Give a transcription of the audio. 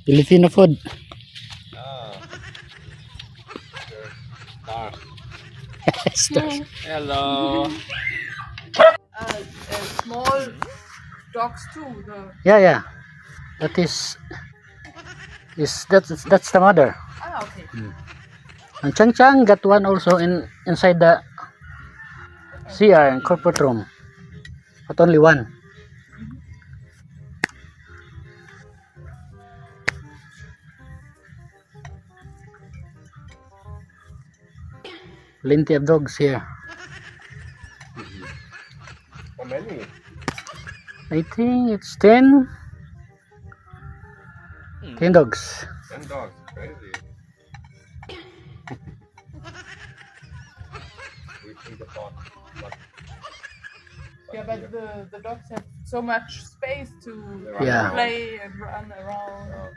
Filipino food. Stars. Hello. Small dogs too. Yeah. That is that's the mother. Okay. And Chang Chang got one also inside the CR in corporate room, but only one. Plenty of dogs here. How many? I think it's 10 dogs. 10 dogs. Crazy. We think about what. Yeah, but the dogs have so much space to Yeah. play and run around.